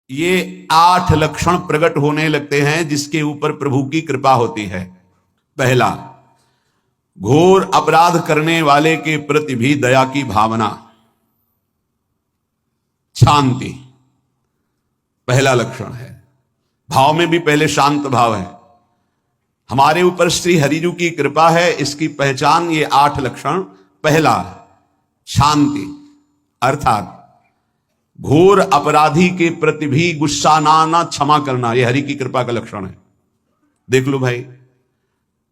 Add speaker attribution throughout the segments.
Speaker 1: ये 8 लक्षण प्रकट होने लगते हैं जिसके ऊपर प्रभु की कृपा होती है। पहला, घोर अपराध करने वाले के प्रति भी दया की भावना, शांति पहला लक्षण है। भाव में भी पहले शांत भाव है। हमारे ऊपर श्री हरिजू की कृपा है, इसकी पहचान ये 8 लक्षण। पहला, शांति, अर्थात घोर अपराधी के प्रति भी गुस्सा ना आना, क्षमा करना, यह हरि की कृपा का लक्षण है। देख लो भाई,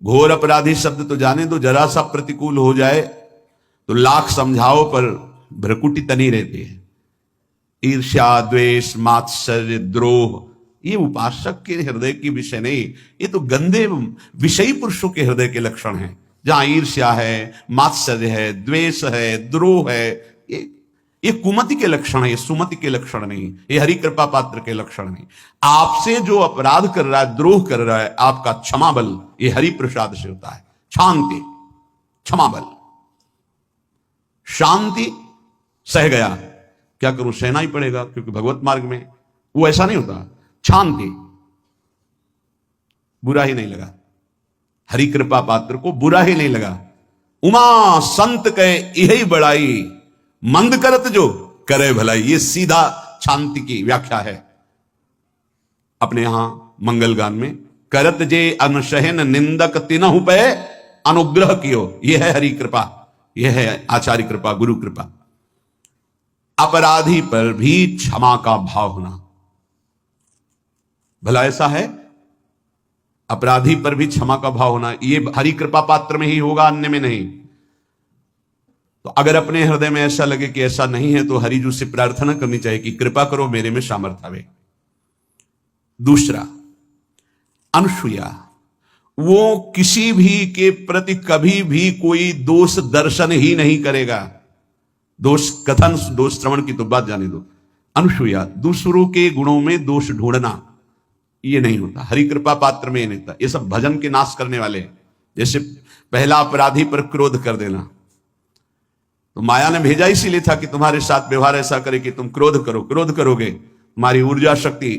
Speaker 1: घोर अपराधी शब्द तो जाने दो, जरा सा प्रतिकूल हो जाए तो लाख समझाओ पर भ्रकुटी तनी रहती है। ईर्ष्या, द्वेष, मात्सर्य, द्रोह, ये उपासक के हृदय की विषय नहीं, ये तो गंदे विषयी पुरुषों के हृदय के लक्षण हैं। जहां ईर्ष्या है, मात्सर्य है, द्वेष है, द्रोह है, ये कुमति के लक्षण है, ये सुमति के लक्षण नहीं, ये हरि कृपा पात्र के लक्षण नहीं। आपसे जो अपराध कर रहा है, द्रोह कर रहा है, आपका क्षमा बल ये हरि प्रसाद से होता है। शांति, क्षमा बल, शांति, सह गया, क्या करूं, सहना ही पड़ेगा क्योंकि भगवत मार्ग में वो ऐसा नहीं होता। शांति, बुरा ही नहीं लगा, हरि कृपा पात्र को बुरा ही नहीं लगा। उमा संत कहे यही बड़ाई, मंद करत जो करे भलाई, ये सीधा शांति की व्याख्या है। अपने यहां मंगल गान में करत जे अनशहन निंदक तिनहु पे अनुग्रह कियो, यह है हरि कृपा, यह है आचार्य कृपा, गुरु कृपा। अपराधी पर भी क्षमा का भाव होना, भला ऐसा है, अपराधी पर भी क्षमा का भाव होना, यह हरि कृपा पात्र में ही होगा, अन्य में नहीं। तो अगर अपने हृदय में ऐसा लगे कि ऐसा नहीं है तो हरिजू से प्रार्थना करनी चाहिए कि कृपा करो, मेरे में सामर्थ्य आवे। दूसरा, अनुसूया, वो किसी भी के प्रति कभी भी कोई दोष दर्शन ही नहीं करेगा। दोष कथन, दोष श्रवण की तो बात जाने दो। अनुसूया, दूसरों के गुणों में दोष ढूंढना, ये नहीं होता हरि कृपा पात्र में, नहीं होता। ये सब भजन के नाश करने वाले। जैसे पहला अपराधी पर क्रोध कर देना, तो माया ने भेजा इसीलिए था कि तुम्हारे साथ व्यवहार ऐसा करे कि तुम क्रोध करो, क्रोध करोगे तुम्हारी ऊर्जा शक्ति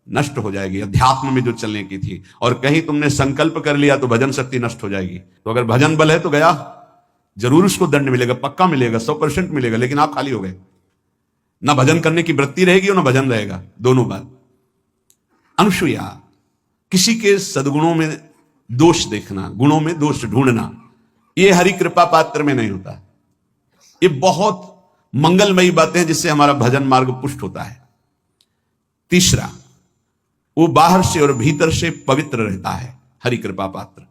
Speaker 1: नष्ट हो जाएगी, अध्यात्म में जो चलने की थी। और कहीं तुमने संकल्प कर लिया तो भजन शक्ति नष्ट हो जाएगी। तो अगर भजन बल है तो गया, जरूर उसको दंड मिलेगा, पक्का मिलेगा, 100% मिलेगा, लेकिन आप खाली हो गए। ना भजन करने की वृत्ति रहेगी और ना भजन रहेगा, दोनों बात। अनुसूया, किसी के सद्गुणों में दोष देखना, गुणों में दोष ढूंढना, यह हरि कृपा पात्र में नहीं होता। ये बहुत मंगलमयी बातें हैं जिससे हमारा भजन मार्ग पुष्ट होता है। तीसरा, वो बाहर से और भीतर से पवित्र रहता है, हरि कृपा पात्र।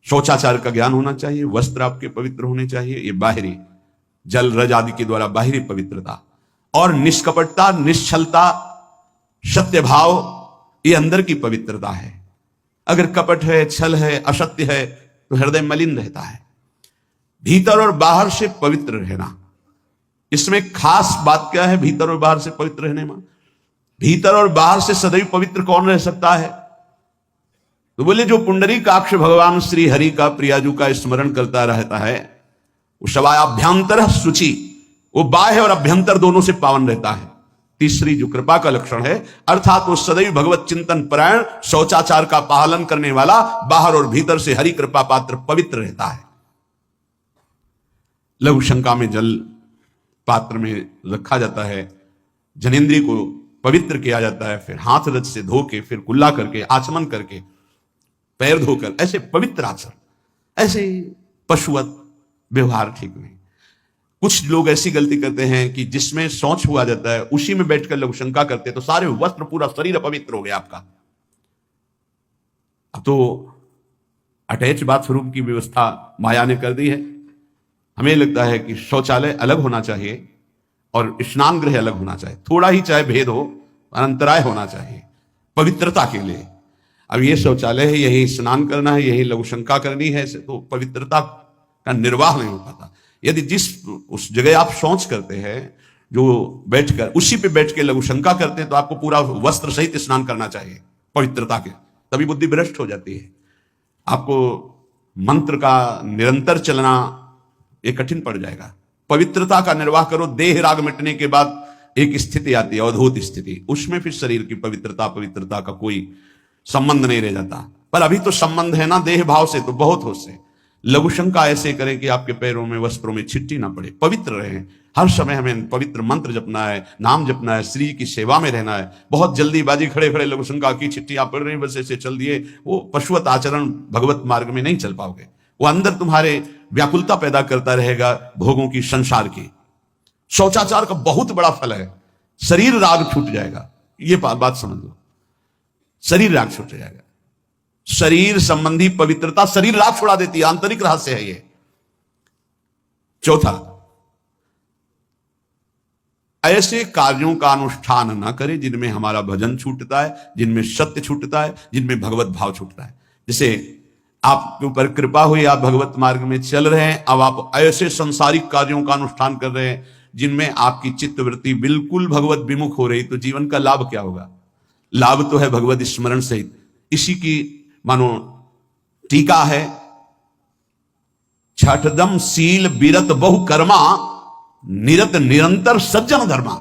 Speaker 1: शौचाचार का ज्ञान होना चाहिए, वस्त्र आपके पवित्र होने चाहिए, ये बाहरी जल रज आदि के द्वारा बाहरी पवित्रता। और निष्कपटता, निश्चलता, सत्य भाव, ये अंदर की पवित्रता है। अगर कपट है, छल है, असत्य है तो हृदय मलिन रहता है। भीतर और बाहर से पवित्र रहना, इसमें खास बात क्या है भीतर और बाहर से पवित्र रहने में? भीतर और बाहर से सदैव पवित्र कौन रह सकता है? तो बोले जो पुंडरीकाक्ष भगवान श्री हरि का, प्रियाजू का स्मरण करता रहता है, वो शवाभ्यंतर शुचि, वो बाह्य और अभ्यंतर दोनों से पावन रहता है। तीसरी जो कृपा का लक्षण है, अर्थात वो सदैव भगवत चिंतन परायण, शौचाचार का पालन करने वाला, बाहर और भीतर से हरि कृपा पात्र पवित्र रहता है। लघु शंका में जल पात्र में रखा जाता है, जनेन्द्रिय को पवित्र किया जाता है, फिर हाथ रज से धो के, फिर कुल्ला करके, आचमन करके, पैर धोकर, ऐसे पवित्र आचरण, ऐसे पशुवत व्यवहार ठीक नहीं। कुछ लोग ऐसी गलती करते हैं कि जिसमें शौच हुआ जाता है उसी में बैठकर लघु शंका करते हैं, तो सारे वस्त्र, पूरा शरीर अपवित्र हो गया आपका। अब तो अटैच बाथरूम की व्यवस्था माया ने कर दी है। हमें लगता है कि शौचालय अलग होना चाहिए और स्नान गृह अलग होना चाहिए, थोड़ा ही चाहे भेद हो, अंतराय होना चाहिए पवित्रता के लिए। अब ये शौचालय है, यही स्नान करना है, यही लघु शंका करनी है, तो पवित्रता का निर्वाह नहीं हो पाता। यदि जिस उस जगह आप शौच करते हैं, जो बैठकर उसी पे बैठ के लघु शंका करते हैं, तो आपको पूरा वस्त्र सहित स्नान करना चाहिए पवित्रता के, तभी बुद्धि भ्रष्ट हो जाती है। आपको मंत्र का निरंतर चलना ये कठिन पड़ जाएगा। पवित्रता का निर्वाह करो, देह राग मिटने के बाद एक स्थिति आती है अवधूत स्थिति, उसमें फिर शरीर की पवित्रता का कोई संबंध नहीं रह जाता। पर अभी तो संबंध है ना देह भाव से, तो बहुत हो से लघु शंका ऐसे करें कि आपके पैरों में वस्त्रों में छिट्टी ना पड़े, पवित्र रहें। हर समय हमें पवित्र मंत्र जपना है, नाम जपना है, श्री की सेवा में रहना है। बहुत जल्दीबाजी खड़े खड़े लघु शंका की छिट्टी आप पढ़ रही बस ऐसे चल दिए, वो पशुवत आचरण भगवत मार्ग में नहीं चल पाओगे। वो अंदर तुम्हारे व्याकुलता पैदा करता रहेगा भोगों की, संसार की। शौचाचार का बहुत बड़ा फल है, शरीर राग छूट जाएगा। ये बात समझ लो, शरीर राग छूट जाएगा। शरीर संबंधी पवित्रता शरीर राग छुड़ा देती है, आंतरिक रहस्य है ये। चौथा, ऐसे कार्यों का अनुष्ठान न करें जिनमें हमारा भजन छूटता है, जिनमें सत्य छूटता है, जिनमें भगवत भाव छूटता है। जैसे आपके ऊपर कृपा हुई, आप भगवत मार्ग में चल रहे हैं, अब आप ऐसे संसारिक कार्यों का अनुष्ठान कर रहे हैं जिनमें आपकी चित्तवृत्ति बिल्कुल भगवत विमुख हो रही, तो जीवन का लाभ क्या होगा? लाभ तो है भगवत स्मरण सहित। इसी की मानो टीका है, छठदम शील विरत बहु कर्मा निरत निरंतर सज्जन धर्मा।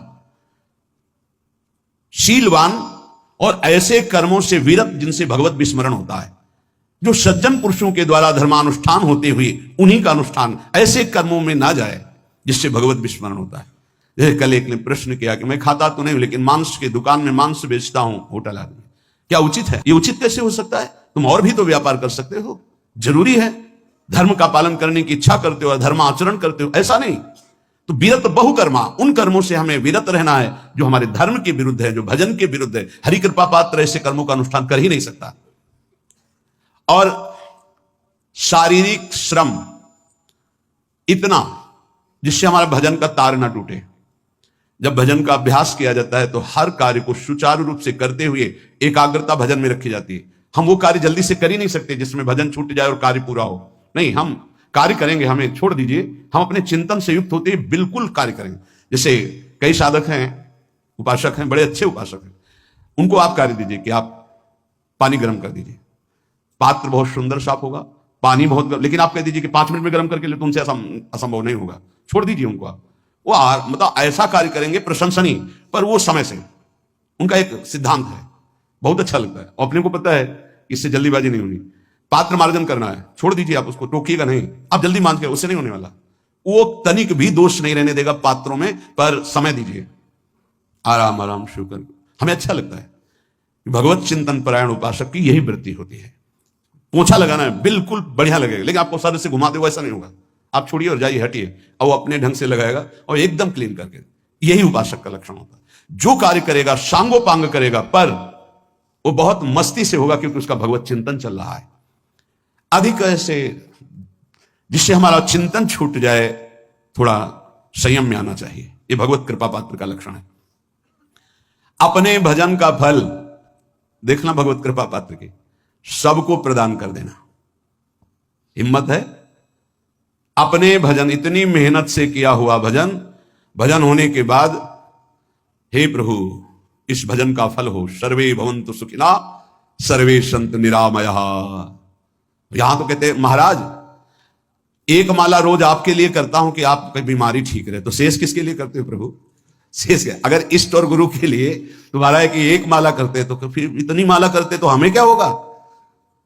Speaker 1: शीलवान और ऐसे कर्मों से विरत जिनसे भगवत विस्मरण होता है, जो सज्जन पुरुषों के द्वारा धर्मानुष्ठान होते हुए उन्हीं का अनुष्ठान, ऐसे कर्मों में ना जाए जिससे भगवत विस्मरण होता है। जैसे कल एक ने प्रश्न किया कि मैं खाता तो नहीं लेकिन मांस की दुकान में मांस बेचता हूं, होटल आदमी, क्या उचित है? ये उचित कैसे हो सकता है? तुम और भी तो व्यापार कर सकते हो। जरूरी है धर्म का पालन करने की इच्छा करते हो और धर्म आचरण करते हो, ऐसा नहीं। तो विरत बहुकर्मा, उन कर्मों से हमें विरत रहना है जो हमारे धर्म के विरुद्ध है, जो भजन के विरुद्ध है। हरि कृपा पात्र ऐसे कर्मों का अनुष्ठान कर ही नहीं सकता। और शारीरिक श्रम इतना जिससे हमारा भजन का तार ना टूटे। जब भजन का अभ्यास किया जाता है तो हर कार्य को सुचारू रूप से करते हुए एकाग्रता भजन में रखी जाती है। हम वो कार्य जल्दी से कर ही नहीं सकते जिसमें भजन छूट जाए और कार्य पूरा हो। नहीं, हम कार्य करेंगे, हमें छोड़ दीजिए, हम अपने चिंतन से युक्त होते ही बिल्कुल कार्य करेंगे। जैसे कई साधक हैं, उपासक हैं, बड़े अच्छे उपासक हैं, उनको आप कार्य दीजिए कि आप पानी गर्म कर दीजिए, पात्र बहुत सुंदर साफ होगा, पानी बहुत गर्म, लेकिन आप कह दीजिए कि 5 मिनट में गर्म करके ले, तो उनसे असंभव नहीं होगा, छोड़ दीजिए उनको। आप वो मतलब ऐसा कार्य करेंगे प्रशंसनीय, पर वो समय से। उनका एक सिद्धांत है, बहुत अच्छा लगता है, अपने को पता है इससे जल्दीबाजी नहीं होनी। पात्र मार्जन करना है, छोड़ दीजिए, आप उसको टोकिएगा नहीं, आप जल्दी मान के, उससे नहीं होने वाला। वो तनिक भी दोष नहीं रहने देगा पात्रों में, पर समय दीजिए, आराम आराम शुरू कर। हमें अच्छा लगता है। भगवत चिंतन परायण उपासक की यही वृत्ति होती है। पोछा लगाना है, बिल्कुल बढ़िया लगेगा, लेकिन आपको सर से घुमा दे वैसा नहीं होगा। आप छोड़िए और जाइए, हटिए, और वो अपने ढंग से लगाएगा और एकदम क्लीन करके। यही उपासक का लक्षण होता है। जो कार्य करेगा सांगोपांग करेगा, पर वो बहुत मस्ती से होगा क्योंकि उसका भगवत चिंतन चल रहा है। अधिक ऐसे जिससे हमारा चिंतन छूट जाए, थोड़ा संयम में आना चाहिए। ये भगवत कृपा पात्र का लक्षण है। अपने भजन का फल देखना भगवत कृपा पात्र की, सबको प्रदान कर देना। हिम्मत है? अपने भजन, इतनी मेहनत से किया हुआ भजन, भजन होने के बाद हे प्रभु इस भजन का फल हो, सर्वे भवन्तु सुखिना सर्वे सन्तु निरामयः। यहां तो कहते हैं महाराज एक माला रोज आपके लिए करता हूं कि आपकी बीमारी ठीक रहे, तो शेष किसके लिए करते हो प्रभु? शेष अगर इष्ट और गुरु के लिए तुम्हारा है कि एक माला करते तो फिर इतनी माला करते तो हमें क्या होगा?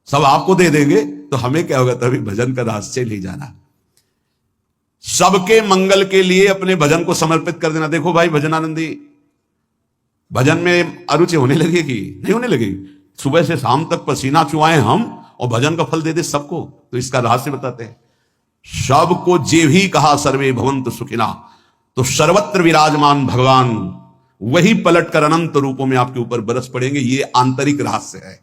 Speaker 1: सब आपको दे देंगे तो हमें क्या होगा? तभी भजन का रास्ते नहीं जाना। सबके मंगल के लिए अपने भजन को समर्पित कर देना। देखो भाई भजनानंदी, भजन में अरुचि होने लगेगी? नहीं होने लगेगी। सुबह से शाम तक पसीना चुआए हम और भजन का फल दे दे सबको, तो इसका रहस्य बताते हैं। सबको जे भी कहा सर्वे भवन्तु सुखिना, तो सर्वत्र विराजमान भगवान वही पलट कर अनंत रूपों में आपके ऊपर बरस पड़ेंगे। ये आंतरिक रहस्य है।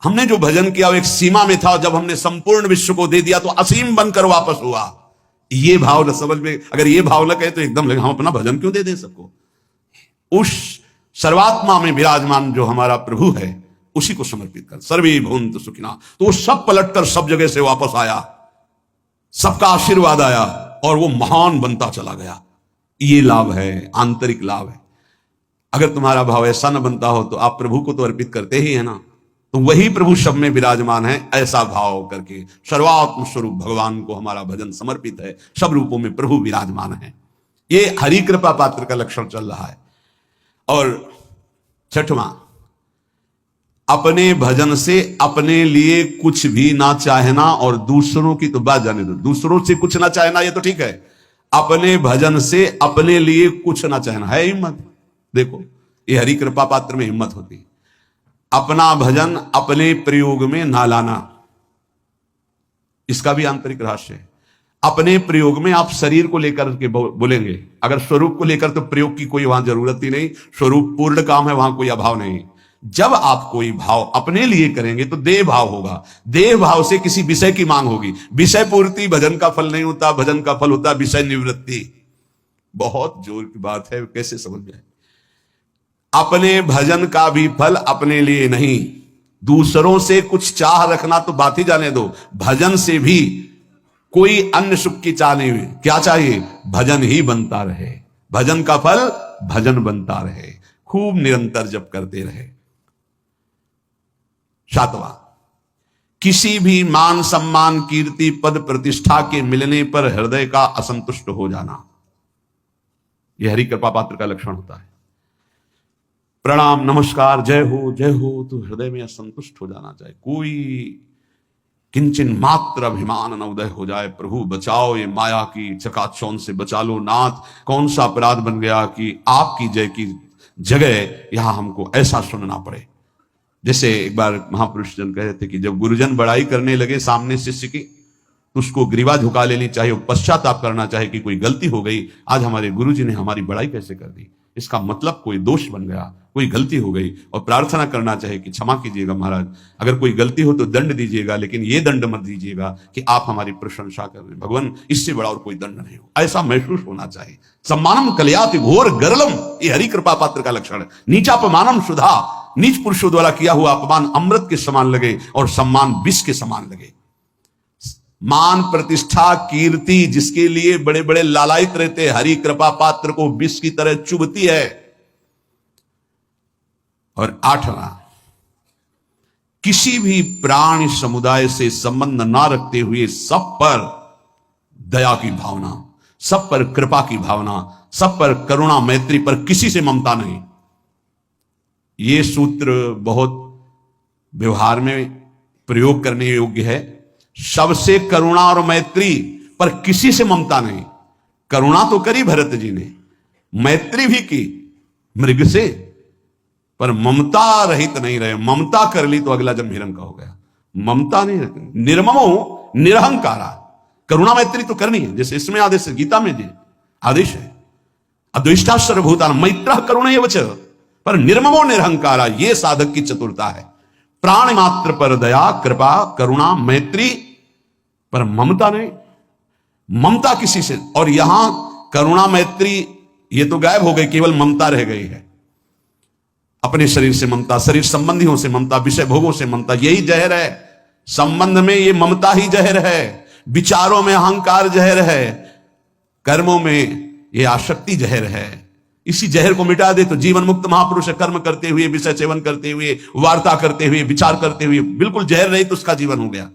Speaker 1: हमने जो भजन किया वो एक सीमा में था, जब हमने संपूर्ण विश्व को दे दिया तो असीम बनकर वापस हुआ। ये भाव न समझ में, अगर ये भाव लगे तो एकदम लगे हम अपना भजन क्यों दे दें सबको? उस सर्वात्मा में विराजमान जो हमारा प्रभु है उसी को समर्पित कर, सर्वे भवन्तु सुखिना। तो वो सब पलटकर सब जगह से वापस आया, सबका आशीर्वाद आया और वो महान बनता चला गया। ये लाभ है, आंतरिक लाभ है। अगर तुम्हारा भाव ऐसा न बनता हो तो आप प्रभु को तो अर्पित करते ही है ना, तो वही प्रभु सब में विराजमान है। ऐसा भाव करके सर्वात्म स्वरूप भगवान को हमारा भजन समर्पित है। सब रूपों में प्रभु विराजमान है। ये हरि कृपा पात्र का लक्षण चल रहा है। और छठवां, अपने भजन से अपने लिए कुछ भी ना चाहना, और दूसरों की तो बात जाने दो, दूसरों से कुछ ना चाहना ये तो ठीक है, अपने भजन से अपने लिए कुछ ना चाहना है हिम्मत। देखो ये हरि कृपा पात्र में हिम्मत होती है। अपना भजन अपने प्रयोग में ना लाना, इसका भी आंतरिक रहस्य है। अपने प्रयोग में आप शरीर को लेकर के बोलेंगे, अगर स्वरूप को लेकर तो प्रयोग की कोई वहां जरूरत ही नहीं, स्वरूप पूर्ण काम है, वहां कोई अभाव नहीं। जब आप कोई भाव अपने लिए करेंगे तो देह भाव होगा, देह भाव से किसी विषय की मांग होगी। विषय पूर्ति भजन का फल नहीं होता, भजन का फल होता विषय निवृत्ति। बहुत जोर की बात है, कैसे समझ में? अपने भजन का भी फल अपने लिए नहीं, दूसरों से कुछ चाह रखना तो बात ही जाने दो। भजन से भी कोई अन्य सुख की चाह नहीं हुई। क्या चाहिए? भजन ही बनता रहे, भजन का फल भजन बनता रहे, खूब निरंतर जप करते रहे। सातवां, किसी भी मान सम्मान कीर्ति पद प्रतिष्ठा के मिलने पर हृदय का असंतुष्ट हो जाना, यह हरि कृपा पात्र का लक्षण होता है। प्रणाम नमस्कार जय हो तो हृदय में असंतुष्ट हो जाना चाहिए। कोई किंचन मात्र अभिमान न उदय हो जाए। प्रभु बचाओ, ये माया की चकाचौंध से बचा लो नाथ। कौन सा अपराध बन गया कि आपकी जय की जगह यहां हमको ऐसा सुनना पड़े। जैसे एक बार महापुरुष जन कह रहे थे कि जब गुरुजन बड़ाई करने लगे सामने शिष्य की, तो उसको ग्रीवा झुका लेनी चाहिए, पश्चाताप करना चाहिए कि कोई गलती हो गई, आज हमारे गुरुजी ने हमारी बड़ाई कैसे कर दी। इसका मतलब कोई दोष बन गया, कोई गलती हो गई, और प्रार्थना करना चाहिए कि क्षमा कीजिएगा महाराज, अगर कोई गलती हो तो दंड दीजिएगा, लेकिन ये दंड मत दीजिएगा कि आप हमारी प्रशंसा कर रहे हैं। भगवान इससे बड़ा और कोई दंड नहीं हो, ऐसा महसूस होना चाहिए। सम्मानम कलयाति घोर गरलम, ये हरि कृपा पात्र का लक्षण है। नीचापमानम सुधा, नीच पुरुषों द्वारा किया हुआ अपमान अमृत के समान लगे और सम्मान विष के समान लगे। मान प्रतिष्ठा कीर्ति जिसके लिए बड़े बड़े लालायित रहते, हरि कृपा पात्र को विष की तरह चुभती है। और आठवां, किसी भी प्राणी समुदाय से संबंध ना रखते हुए सब पर दया की भावना, सब पर कृपा की भावना, सब पर करुणा मैत्री, पर किसी से ममता नहीं। यह सूत्र बहुत व्यवहार में प्रयोग करने योग्य है। सबसे करुणा और मैत्री, पर किसी से ममता नहीं। करुणा तो करी भरत जी ने, मैत्री भी की मृग से, पर ममता रहित नहीं रहे। ममता कर ली तो अगला जन्म हिरण का हो गया। ममता नहीं रखनी। निर्ममो निरहंकारा, करुणा मैत्री तो करनी है, जैसे इसमें आदेश है, गीता में जी आदेश है, अद्वेष्टा सर्वभूतानां मैत्रः करुणैव च, पर निर्ममो निरहंकारा, यह साधक की चतुरता है। प्राण मात्र पर दया कृपा करुणा मैत्री, पर ममता नहीं। ममता किसी से, और यहां करुणा मैत्री ये तो गायब हो गई, केवल ममता रह गई है। अपने शरीर से ममता, शरीर संबंधियों से ममता, विषय भोगों से ममता, यही जहर है। संबंध में ये ममता ही जहर है, विचारों में अहंकार जहर है, कर्मों में ये आसक्ति जहर है। इसी जहर को मिटा दे तो जीवन मुक्त महापुरुष कर्म करते हुए, विषय सेवन करते हुए, वार्ता करते हुए, विचार करते हुए, बिल्कुल जहर रहित उसका जीवन हो गया।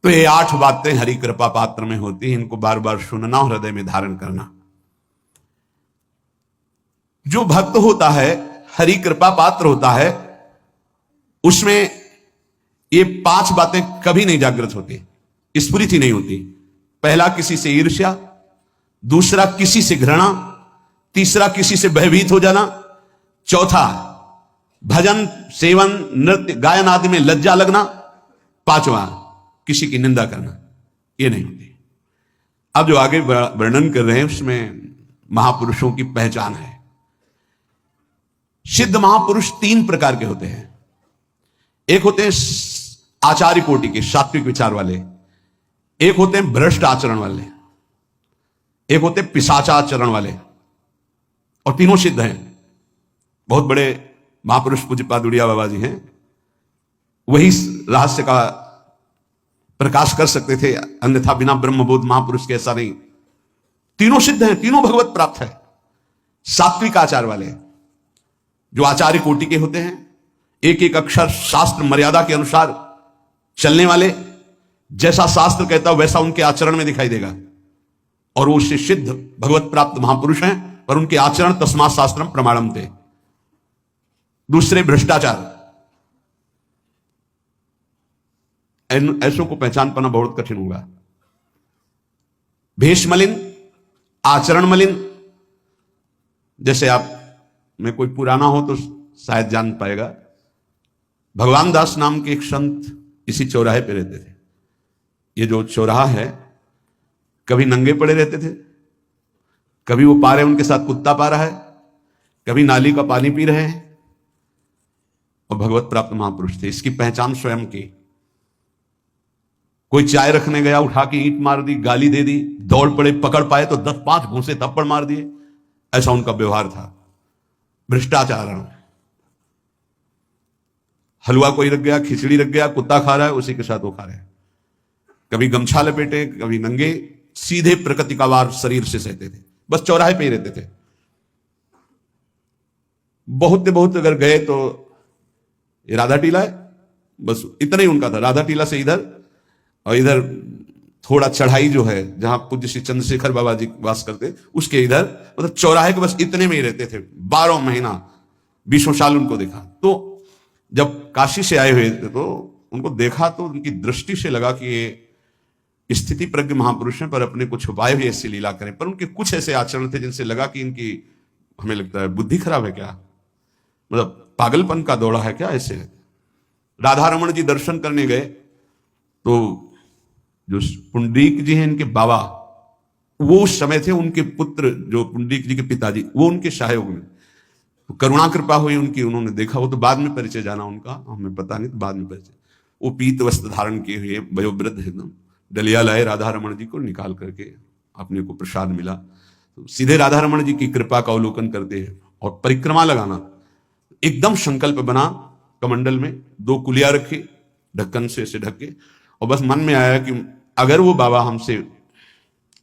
Speaker 1: तो ये 8 बातें हरि कृपा पात्र में होती हैं, इनको बार बार सुनना और हृदय में धारण करना। जो भक्त होता है, हरि कृपा पात्र होता है, उसमें ये 5 बातें कभी नहीं जागृत होती, स्फुरित ही नहीं होती। पहला, किसी से ईर्ष्या, दूसरा किसी से घृणा, तीसरा किसी से भयभीत हो जाना, चौथा भजन सेवन नृत्य गायन आदि में लज्जा लगना, पांचवा किसी की निंदा करना, ये नहीं होती। अब जो आगे वर्णन कर रहे हैं उसमें महापुरुषों की पहचान है। सिद्ध महापुरुष 3 प्रकार के होते हैं। एक होते हैं आचार्य कोटि के, सात्विक विचार वाले, एक होते हैं भ्रष्ट आचरण वाले, एक होते पिशाचाचरण वाले, और तीनों सिद्ध हैं। बहुत बड़े महापुरुष पूज्यपाद उड़िया बाबा जी हैं, वही रहस्य का प्रकाश कर सकते थे, अन्यथा बिना ब्रह्मबोध महापुरुष के ऐसा नहीं। तीनों सिद्ध हैं, तीनों भगवत प्राप्त है। सात्विक आचार वाले जो आचार्य कोटि के होते हैं, एक एक अक्षर शास्त्र मर्यादा के अनुसार चलने वाले, जैसा शास्त्र कहता है वैसा उनके आचरण में दिखाई देगा। और वो सिद्ध भगवत प्राप्त महापुरुष हैं, पर उनके आचरण तस्मात् शास्त्रम प्रमाणम थे। दूसरे भ्रष्टाचार, ऐसों को पहचान पाना बहुत कठिन होगा। भेष मलिन, आचरण मलिन। जैसे आप में कोई पुराना हो तो शायद जान पाएगा, भगवान दास नाम के एक संत इसी चौराहे पे रहते थे। ये जो चौराहा है, कभी नंगे पड़े रहते थे, कभी वो पा रहे उनके साथ कुत्ता पा रहा है, कभी नाली का पानी पी रहे हैं, और भगवत प्राप्त महापुरुष थे। इसकी पहचान स्वयं की। कोई चाय रखने गया, उठा के ईंट मार दी, गाली दे दी, दौड़ पड़े, पकड़ पाए तो 10-5 घूंसे थप्पड़ मार दिए। ऐसा उनका व्यवहार था। भ्रष्टाचार। हलवा कोई रख गया, खिचड़ी रख गया, कुत्ता खा रहा है, उसी के साथ वो खा रहे हैं। कभी गमछा लपेटे, कभी नंगे, सीधे प्रकृति का वार शरीर से सहते थे। बस चौराहे पे ही रहते थे। बहुत अगर गए तो ये राधा टीला है, बस इतना ही उनका था। राधा टीला से इधर, और इधर थोड़ा चढ़ाई जो है जहां पूज्य श्री चंद्रशेखर बाबा जी वास करते, उसके इधर, मतलब चौराहे के बस इतने में ही रहते थे। 12 महीना, 20 साल उनको देखा। तो जब काशी से आए हुए थे तो उनको देखा तो उनकी दृष्टि से लगा कि ये स्थिति प्रज्ञ महापुरुष हैं, पर अपने को छुपाए हुए ऐसी लीला करें। पर उनके कुछ ऐसे आचरण थे जिनसे लगा कि इनकी, हमें लगता है, बुद्धि खराब है क्या, मतलब पागलपन का दौड़ा है क्या। ऐसे राधा रमण जी दर्शन करने गए तो जो पुंडरीक जी हैं इनके बाबा, वो उस समय थे, उनके पुत्र जो पुंडरीक जी के पिताजी, वो उनके सहायोग में। तो करुणा कृपा हुई उनकी, उन्होंने देखा। वो तो बाद में परिचय जाना उनका, हमें पता नहीं, तो बाद में परिचय। वो पीत वस्त्र धारण किए हुए वयोवृद्ध एकदम, डलिया लाए, राधा रमण जी को निकाल करके अपने को प्रसाद मिला। तो सीधे राधा रमण जी की कृपा का अवलोकन करते हैं और परिक्रमा लगाना। एकदम संकल्प बना, कमंडल में 2 कुलिया रखी, ढक्कन से ऐसे ढक के, और बस मन में आया कि अगर वो बाबा हमसे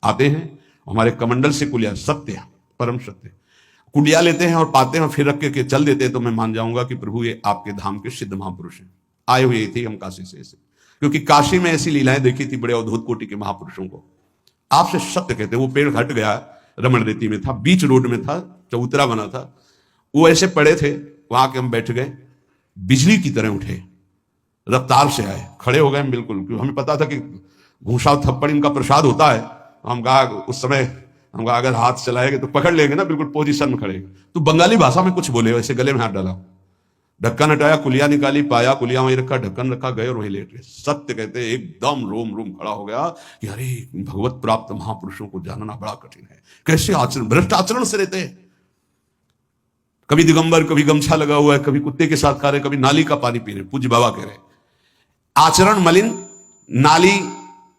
Speaker 1: आते हैं, हमारे कमंडल से कुलिया, सत्य, परम सत्य, कुलिया लेते हैं और पाते हैं और फिर रख के चल देते हैं, तो मैं मान जाऊंगा कि प्रभु ये आपके धाम के सिद्ध महापुरुष हैं। आए हुए थे हम काशी से ऐसे, क्योंकि काशी में ऐसी लीलाएं देखी थी बड़े अवधूत कोटि के महापुरुषों को। आपसे सत्य कहते, वो पेड़ हट गया, रमण रेती में था, बीच रोड में था, चबूतरा बना था, वो ऐसे पड़े थे, वहां के हम बैठ गए, बिजली की तरह उठे, रफ्तार से आए, खड़े हो गए बिल्कुल, क्योंकि हमें पता था कि घूसा थप्पड़ इनका प्रसाद होता है। हम कहा उस समय, हम कहा अगर हाथ चलाएंगे तो पकड़ लेंगे ना, बिल्कुल पोजीशन में खड़े। तो बंगाली भाषा में कुछ बोले, वैसे गले में हाथ डाला, ढक्कन हटाया, कुलिया निकाली, पाया, कुलिया वहीं रखा, ढक्कन रखा, गए और वहीं लेट गए। सत्य कहते एकदम रोम रोम खड़ा हो गया कि अरे भगवत प्राप्त महापुरुषों को जानना बड़ा कठिन है। कैसे आचरण, भ्रष्ट आचरण से रहते हैं। कभी दिगंबर, कभी गमछा लगा हुआ है, कभी कुत्ते के साथ खा रहे, कभी नाली का पानी पी रहे। पूज्य बाबा कह रहे आचरण मलिन, नाली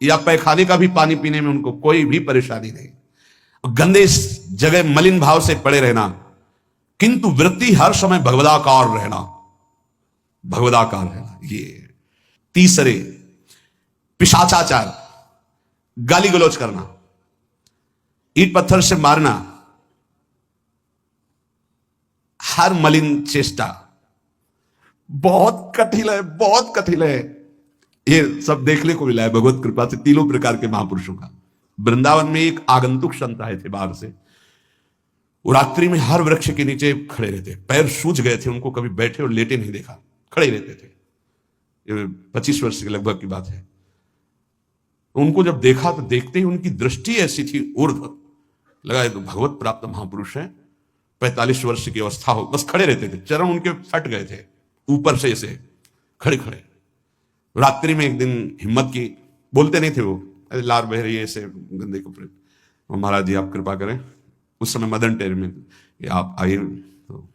Speaker 1: या पैखाने का भी पानी पीने में उनको कोई भी परेशानी नहीं। गंदे जगह मलिन भाव से पड़े रहना, किंतु वृत्ति हर समय भगवदाकार रहना, भगवदाकार रहना। ये तीसरे, पिशाचाचार, गाली गलौज करना, ईंट पत्थर से मारना, हर मलिन चेष्टा बहुत कठिन है, बहुत कठिन है। ये सब देखने को मिला है भगवत कृपा से तीनों प्रकार के महापुरुषों का। वृंदावन में एक आगंतुक संत आए थे बाहर से, वो रात्रि में हर वृक्ष के नीचे खड़े रहते, पैर सूज गए थे, उनको कभी बैठे और लेटे नहीं देखा, खड़े रहते थे। ये 25 वर्ष के लगभग की बात है। उनको जब देखा तो देखते ही उनकी दृष्टि ऐसी थी ऊर्ध्व, लगा तो भगवत प्राप्त महापुरुष है। 45 वर्ष की अवस्था हो, बस खड़े रहते थे, चरण उनके फट गए थे ऊपर से ऐसे खड़े खड़े। रात्रि में एक दिन हिम्मत की, बोलते नहीं थे वो, अरे लार बह रही है ऐसे गंदे कपड़े, महाराज जी आप कृपा करें। उस समय मदन टेर में कि आप आइए, तो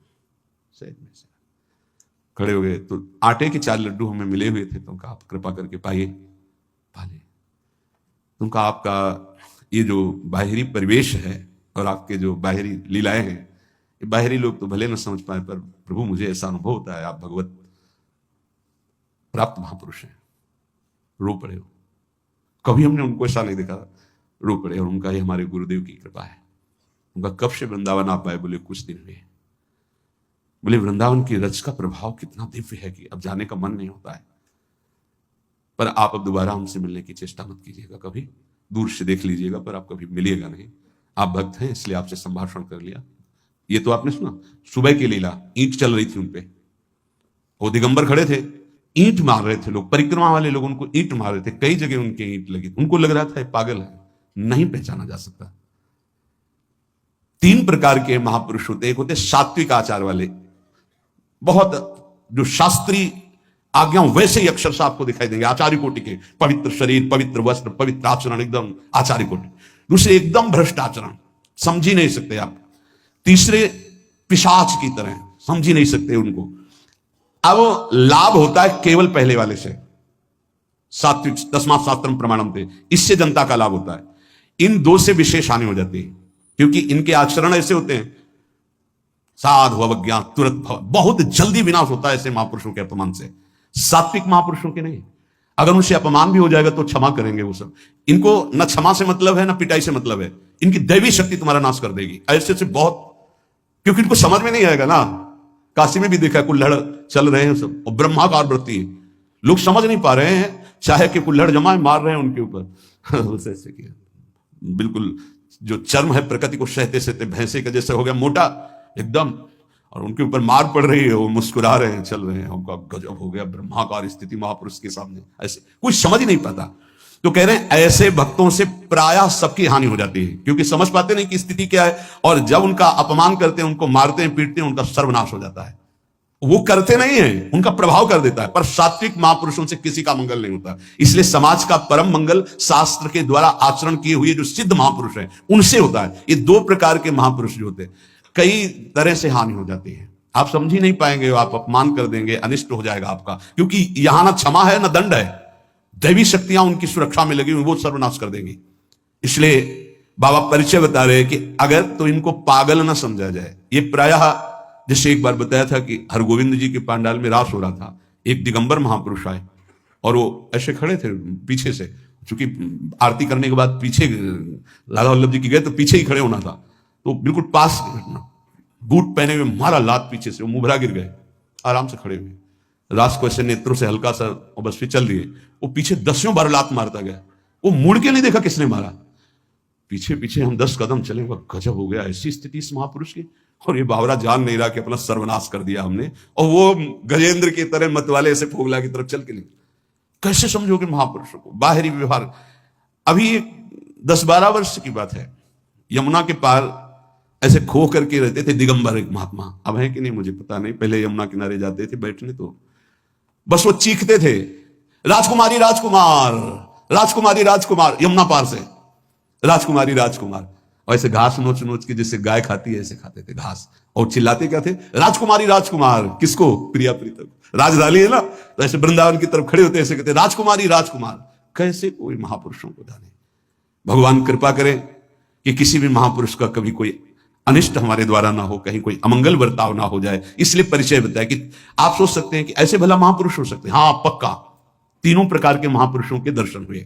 Speaker 1: सहज में से खड़े हो गए। तो आटे के 4 लड्डू हमें मिले हुए थे, तो कहा आप कृपा करके पाइए, पाले। तुमका आपका ये जो बाहरी परिवेश है और आपके जो बाहरी लीलाएं हैं, ये बाहरी लोग तो भले न समझ पाए, पर प्रभु मुझे ऐसा अनुभव होता है आप भगवत प्राप्त महापुरुष हैं। रो पड़े हो, कभी हमने उनको ऐसा नहीं देखा, रो पड़े। और उनका ये हमारे गुरुदेव की कृपा है। उनका कब से वृंदावन आप आए, बोले कुछ दिन हुए। बोले वृंदावन की रज का प्रभाव कितना दिव्य है कि अब जाने का मन नहीं होता है। पर आप अब दोबारा हमसे मिलने की चेष्टा मत कीजिएगा कभी, दूर से देख लीजिएगा, पर आप कभी मिलिएगा नहीं। आप भक्त हैं इसलिए आपसे संभाषण कर लिया। ये तो आपने सुना सुबह की लीला, ईंट चल रही थी उनपे, वो दिगंबर खड़े थे, ईंट मार रहे थे लोग, परिक्रमा वाले लोग उनको ईंट मार रहे थे, कई जगह उनके ईंट लगी, उनको लग रहा था पागल है, नहीं पहचाना जा सकता। 3 प्रकार के महापुरुष होते, एक होते सात्विक आचार वाले, बहुत जो शास्त्रीय आज्ञा वैसे ही अक्षर से आपको दिखाई देंगे, आचार्य कोटि के, पवित्र शरीर, पवित्र वस्त्र, पवित्र आचरण, एकदम आचार्य कोटि। दूसरे एकदम भ्रष्ट आचरण, समझ ही नहीं सकते आप। तीसरे पिशाच की तरह, समझ ही नहीं सकते उनको। अब लाभ होता है केवल पहले वाले से, सात्विक, तस्मात् शास्त्रम प्रमाणम थे, इससे जनता का लाभ होता है। इन 2 से विशेष हानि हो जाती है, क्योंकि इनके आचरण ऐसे होते हैं, साधु अवज्ञा तुरंत भव, बहुत जल्दी विनाश होता है ऐसे महापुरुषों के अपमान से। सात्विक महापुरुषों के नहीं, अगर उनसे अपमान भी हो जाएगा तो क्षमा करेंगे वो सब। इनको न क्षमा से मतलब है, न पिटाई से मतलब है, इनकी दैवी शक्ति तुम्हारा नाश कर देगी। ऐसे से बहुत, क्योंकि इनको समझ में नहीं आएगा ना। काशी में भी देखा कुल्हड़ चल रहे हैं सब, और ब्रह्माकार वृत्ति है, लोग समझ नहीं पा रहे हैं, चाहे कि कुल्हड़ जमाए मार रहे हैं उनके ऊपर ऐसे किया, बिल्कुल जो चर्म है प्रकृति को सहते सहते भैंसे का जैसे हो गया मोटा एकदम, और उनके ऊपर मार पड़ रही है, वो मुस्कुरा रहे हैं, चल रहे हैं, उनका गजब हो गया, ब्रह्माकार स्थिति महापुरुष के सामने, ऐसे कोई समझ ही नहीं पाता। तो कह रहे हैं ऐसे भक्तों से प्रायः सबकी हानि हो जाती है, क्योंकि समझ पाते नहीं कि स्थिति क्या है, और जब उनका अपमान करते हैं, उनको मारते हैं, पीटते हैं, उनका सर्वनाश हो जाता है। वो करते नहीं है, उनका प्रभाव कर देता है, पर सात्विक महापुरुषों से किसी का मंगल नहीं होता। इसलिए समाज का परम मंगल शास्त्र के द्वारा आचरण किए हुए जो सिद्ध महापुरुष हैं उनसे होता है। ये 2 प्रकार के महापुरुष जो होते हैं, कई तरह से हानि हो जाती है, आप समझ ही नहीं पाएंगे, आप अपमान कर देंगे, अनिष्ट हो जाएगा आपका, क्योंकि यहां ना क्षमा है ना दंड है, दैवी शक्तियां उनकी सुरक्षा में लगी हुई, वो सर्वनाश कर देंगी। इसलिए बाबा परिचय बता रहे कि अगर तो इनको पागल ना समझा जाए। ये प्रायः जैसे एक बार बताया था कि हरगोविंद जी के पांडाल में रास हो रहा था, एक दिगंबर महापुरुष आए और वो ऐसे खड़े थे पीछे से, चूंकि आरती करने के बाद पीछे राधा वल्लभ जी की गए तो पीछे ही खड़े होना था, तो बिल्कुल पास बूट पहने हुए मारा लात पीछे से, वो मुभरा गिर गए, आराम से खड़े हुए, रास को ऐसे नेत्रों से हल्का सा और बस फिर चल दिए। वो पीछे 10 बार लात मारता गया, वो मुड़ के नहीं देखा किसने मारा, पीछे पीछे हम 10 कदम चले, गजब हो गया, ऐसी स्थिति इस महापुरुष की। और ये बावरा जान नहीं रहा कि अपना सर्वनाश कर दिया हमने, और वो गजेंद्र की तरह मतवाले ऐसे फोगला की तरफ चल के नहीं। कैसे समझोगे महापुरुषों को, बाहरी व्यवहार। अभी 10-12 वर्ष की बात है, यमुना के पार ऐसे खो करके रहते थे दिगंबर एक महात्मा, अब है कि नहीं मुझे पता नहीं, पहले यमुना किनारे जाते थे बैठने, तो बस वो चीखते थे, राजकुमारी राजकुमार, राजकुमारी राजकुमार, यमुना पार से राजकुमारी राजकुमार, और ऐसे घास नोच नोच के जैसे गाय खाती है ऐसे खाते थे घास, और चिल्लाते क्या थे, राजकुमारी राजकुमार, किसको, प्रिया प्रीतम, राजधानी है ना, तो ऐसे वृंदावन की तरफ खड़े होते ऐसे कहते राजकुमारी राजकुमार। कैसे कोई महापुरुषों को जाने। भगवान कृपा करें कि किसी भी महापुरुष का कभी कोई अनिष्ट हमारे द्वारा ना हो, कहीं कोई अमंगल बर्ताव ना हो जाए, इसलिए परिचय बताया कि आप सोच सकते हैं कि ऐसे भला महापुरुष हो सकते हैं। हाँ पक्का, 3 प्रकार के महापुरुषों के दर्शन हुए।